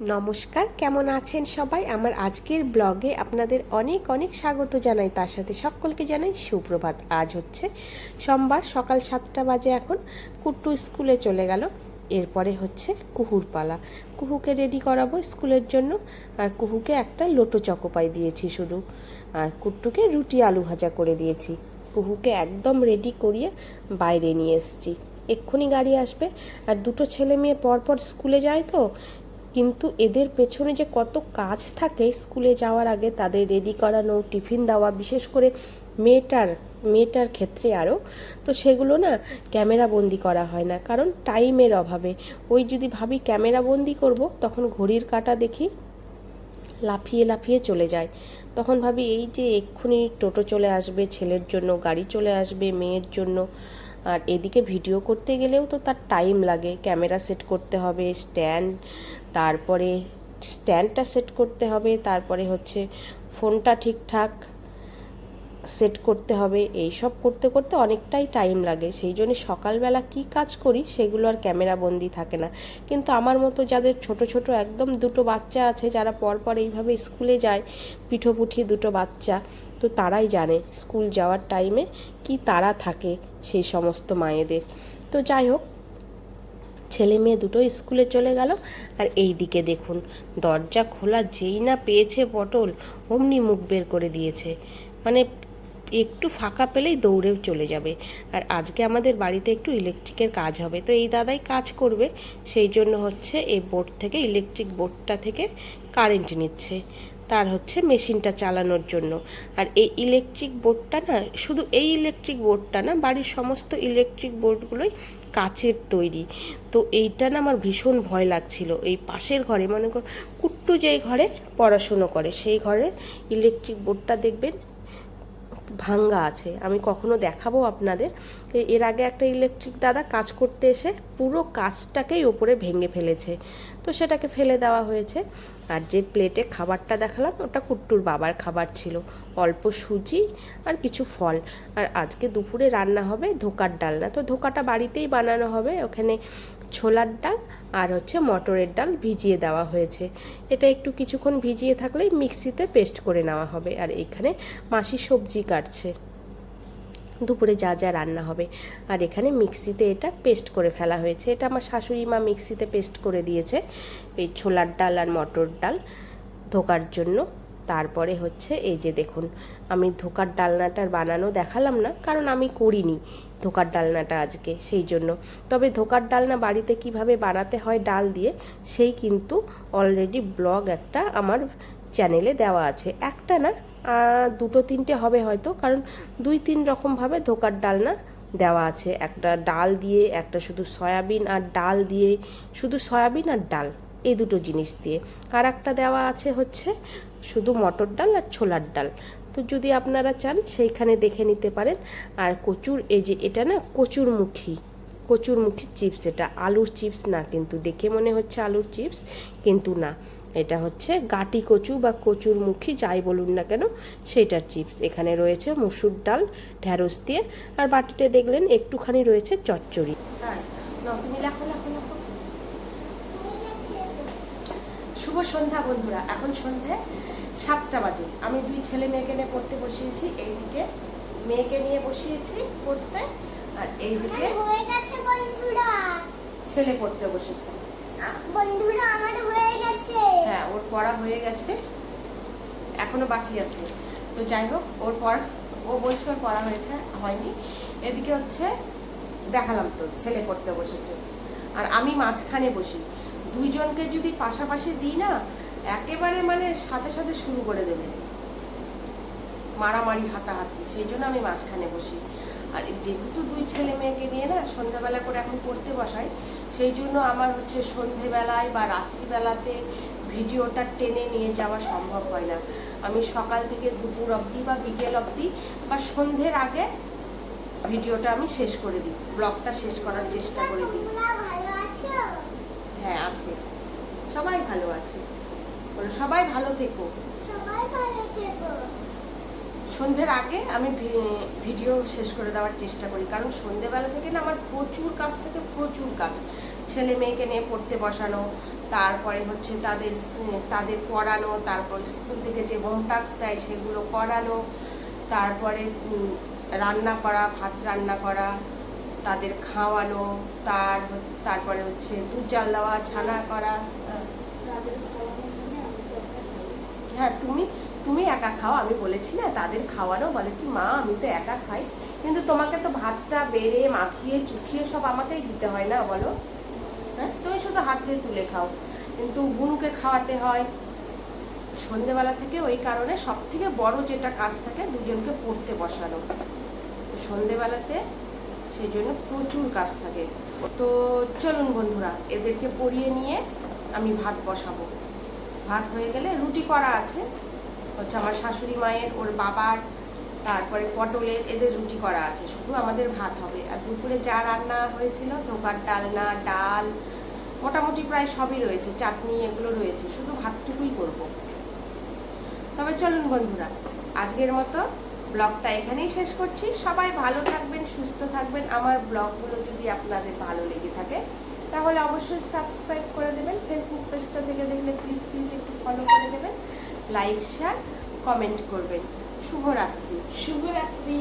নমস্কার, কেমন আছেন সবাই? আমার আজকের ব্লগে আপনাদের অনেক অনেক স্বাগত জানাই। তার সাথে সকলকে জানাই সুপ্রভাত। আজ হচ্ছে সোমবার, সকাল 7টা বাজে। এখন কুট্টু স্কুলে চলে গেল। এরপরে হচ্ছে কুহুর পালা। কুহুকে রেডি করাবো স্কুলের জন্য। আর কুহুকে একটা লোটো চকোপাই দিয়েছি শুধু, আর কুট্টুকে রুটি আলু ভাজা করে দিয়েছি। কুহুকে একদম রেডি করিয়ে বাইরে নিয়ে এসেছি। এক্ষুনি গাড়ি আসবে। আর দুটো ছেলে মেয়ে পরপর স্কুলে যায় তো, কিন্তু এদের পেছনে যে কত কাজ থাকে স্কুলে যাওয়ার আগে, তাদের রেডি করানো, টিফিন দেওয়া, বিশেষ করে মেয়েটার ক্ষেত্রে আরও, তো সেগুলো না ক্যামেরা বন্দি করা হয় না, কারণ টাইমের অভাবে। ওই যদি ভাবি ক্যামেরা বন্দি করব, তখন ঘড়ির কাঁটা দেখি লাফিয়ে লাফিয়ে চলে যায়। তখন ভাবি এই যে এক্ষুনি টোটো চলে আসবে, ছেলের জন্য গাড়ি চলে আসবে, মেয়ের জন্য। আর এদিকে ভিডিও করতে গেলেও তো তার টাইম লাগে। ক্যামেরা সেট করতে হবে, তারপরে স্ট্যান্ডটা সেট করতে হবে, তারপরে হচ্ছে ফোনটা ঠিকঠাক সেট করতে হবে। এই সব করতে করতে অনেকটাই টাইম লাগে। সেই জন্য সকালবেলা কি কাজ করি সেগুলো আর ক্যামেরা বন্দি থাকে না। কিন্তু আমার মতো যাদের ছোট ছোট একদম দুটো বাচ্চা আছে, যারা পরপর এইভাবে স্কুলে যায়, পিঠোপুঠি দুটো বাচ্চা, তো তারাই জানে স্কুল যাওয়ার টাইমে কি তারা থাকে সেই সমস্ত মায়েদের। তো যাই হোক, ছেলে মেয়ে দুটো স্কুলে চলে গেল। আর এই দিকে দেখুন, দরজা খোলা যেই না পেয়েছে পটল, অমনি মুখ বের করে দিয়েছে। মানে একটু ফাঁকা পেলেই দৌড়ে চলে যাবে। আর আজকে আমাদের বাড়িতে একটু ইলেকট্রিকের কাজ হবে, তো এই দাদাই কাজ করবে। সেই জন্য হচ্ছে এই বোর্ড থেকে, ইলেকট্রিক বোর্ডটা থেকে কারেন্ট নিচ্ছে, তার হচ্ছে মেশিনটা চালানোর জন্য। আর এই ইলেকট্রিক বোর্ডটা না, শুধু এই ইলেকট্রিক বোর্ডটা না, বাড়ির সমস্ত ইলেকট্রিক বোর্ডগুলোই কাচের তৈরি। তো এইটা না আমার ভীষণ ভয় লাগছিল। এই পাশের ঘরে, মনে কর কুট্টু যেই ঘরে পড়াশুনো করে, সেই ঘরে ইলেকট্রিক বোর্ডটা দেখবেন ভাঙ্গা আছে। আমি কখনো দেখাবো আপনাদের। এর আগে একটা ইলেকট্রিক দাদা কাজ করতে এসে পুরো কাজটাকেই ওপরে ভেঙে ফেলেছে, তো সেটাকে ফেলে দেওয়া হয়েছে। আর যে প্লেটে খাবারটা দেখালাম, ওটা কুট্টুর বাবার খাবার ছিল, অল্প সুজি আর কিছু ফল। আর আজকে দুপুরে রান্না হবে ধোকার ডালনা। তো ধোকাটা বাড়িতেই বানানো হবে। ওখানে ছোলার ডাল আর হচ্ছে মটরের ডাল ভিজিয়ে দেওয়া হয়েছে। এটা একটু কিছুক্ষণ ভিজিয়ে থাকলেই মিক্সিতে পেস্ট করে নেওয়া হবে। আর এখানে মাসি সবজি কাটছে, দুপুরে যা যা রান্না হবে। আর এখানে মিক্সিতে এটা পেস্ট করে ফেলা হয়েছে। এটা আমার শাশুড়ি মা মিক্সিতে পেস্ট করে দিয়েছে, এই ছোলার ডাল আর মটর ডাল ধোকার জন্য। তারপরে হচ্ছে এই যে দেখুন, আমি ধোকার ডালনাটার বানানো দেখালাম না, কারণ আমি করিনি ধোকার ডালনাটা আজকে, সেই জন্য। তবে ধোকার ডালনা বাড়িতে কিভাবে বানাতে হয় ডাল দিয়ে, সেই কিন্তু অলরেডি ব্লগ একটা আমার চ্যানেলে দেওয়া আছে। একটা না, দুটো তিনটে হবে হয়তো, কারণ 2-3 রকমভাবে ধোকার ডালনা দেওয়া আছে। একটা ডাল দিয়ে, একটা শুধু সয়াবিন আর ডাল দিয়ে, শুধু সয়াবিন আর ডাল এই দুটো জিনিস দিয়ে, আর একটা দেওয়া আছে হচ্ছে শুধু মটর ডাল আর ছোলার ডাল। তো যদি আপনারা চান সেইখানে দেখে নিতে পারেন। আর কচুর, এই যে এটা না কচুরমুখী চিপস। এটা আলুর চিপস না, কিন্তু দেখে মনে হচ্ছে আলুর চিপস, কিন্তু না, এটা হচ্ছে গাটি কচু বা কচুরমুখী যাই বলুন না কেন, সেইটার চিপস। এখানে রয়েছে মুসুর ডাল ঢ্যাঁড়স দিয়ে, আর বাটিতে দেখলেন একটুখানি রয়েছে চচ্চড়ি। শুভ সন্ধ্যা বন্ধুরা। এখন সন্ধে 7টা বাজে। আমি 2 ছেলে মেয়েকে নিয়ে পড়তে বসিয়েছি। এইদিকে মেয়েকে নিয়ে বসিয়েছি পড়তে, আর এইদিকে হয়ে গেছে বন্ধুরা, ছেলে পড়তে বসেছে। বন্ধুরা আমার হয়ে গেছে। হ্যাঁ, ওর পড়া হয়ে গেছে, এখনো বাকি আছে। তো যাই হোক, ওর পড়া, ও বলছে ওর পড়া হয়েছে, হয়নি। এদিকে হচ্ছে দেখালাম তো, ছেলে পড়তে বসেছে, আর আমি মাঝখানে বসি। দুইজনকে যদি পাশাপাশি দিই না, একেবারে মানে সাথে সাথে শুরু করে দেবে মারামারি, হাতাহাতি। সেই জন্য আমি মাঝখানে বসি। আর যেহেতু 2 ছেলে মেয়েকে নিয়ে না সন্ধ্যাবেলা করে এখন পড়তে বসাই, সেই জন্য আমার হচ্ছে সন্ধেবেলায় বা রাত্রিবেলাতে ভিডিওটা টেনে নিয়ে যাওয়া সম্ভব হয় না। আমি সকাল থেকে দুপুর অবধি বা বিকেল অবধি বা সন্ধ্যের আগে ভিডিওটা আমি শেষ করে দিই, ব্লগটা শেষ করার চেষ্টা করে দিই। ভালো আছো? হ্যাঁ, আছে, সবাই ভালো আছে। সবাই ভালো থেকো। সবাই ভালো থেকো। সন্ধ্যের আগে আমি ভিডিও শেষ করে দেওয়ার চেষ্টা করি, কারণ সন্ধ্যেবেলা থেকে না আমার প্রচুর কাজ থেকে প্রচুর কাজ। ছেলে মেয়েকে নিয়ে পড়তে বসানো, তারপরে হচ্ছে তাদের পড়ানো, তারপর স্কুল থেকে যে হোম টাস্ক দেয় সেগুলো করানো, তারপরে রান্না করা, ভাত রান্না করা, তাদের খাওয়ানো, তারপরে হচ্ছে দুধ জাল দেওয়া, ছানা করা। হ্যাঁ, তুমি একা খাও, আমি বলেছি না তাদের খাওয়ানো। বলে কি মা আমি তো একা খাই, কিন্তু তোমাকে তো ভাতটা বেড়ে মাখিয়ে চুকিয়ে সব আমাকেই দিতে হয় না বলো। হ্যাঁ, তুমি শুধু হাত দিয়ে তুলে খাও, কিন্তু বুনুকে খাওয়াতে হয় সন্ধেবেলা থেকে। ওই কারণে সব থেকে বড় যেটা কাজ থাকে দুজনকে পড়তে বসানো। সন্ধেবেলাতে সেই জন্য প্রচুর কাজ থাকে। তো চলুন বন্ধুরা, এদেরকে পড়িয়ে নিয়ে আমি ভাত বসাবো। ভাত হয়ে গেলে রুটি করা আছে, হচ্ছে আমার শাশুড়ি মায়ের, ওর বাবার, তারপরে পটলের, এদের রুটি করা আছে। শুধু আমাদের ভাত হবে। আর দুপুরে যা রান্না হয়েছিল, ধোকার ডালনা, ডাল, মোটামুটি প্রায় সবই রয়েছে, চাটনি এগুলো রয়েছে, শুধু ভাতটুকুই করব। তবে চলুন বন্ধুরা, আজকের মতো ব্লগটা এখানেই শেষ করছি। সবাই ভালো থাকবেন, সুস্থ থাকবেন। আমার ব্লগগুলো যদি আপনাদের ভালো লেগে থাকে তাহলে অবশ্যই সাবস্ক্রাইব করে দেবেন। ফেসবুক পেজটা থেকে দেখলে প্লিজ একটু ফলো করে দেবেন, লাইক শেয়ার কমেন্ট করবেন। শুভরাত্রি। শুভরাত্রি।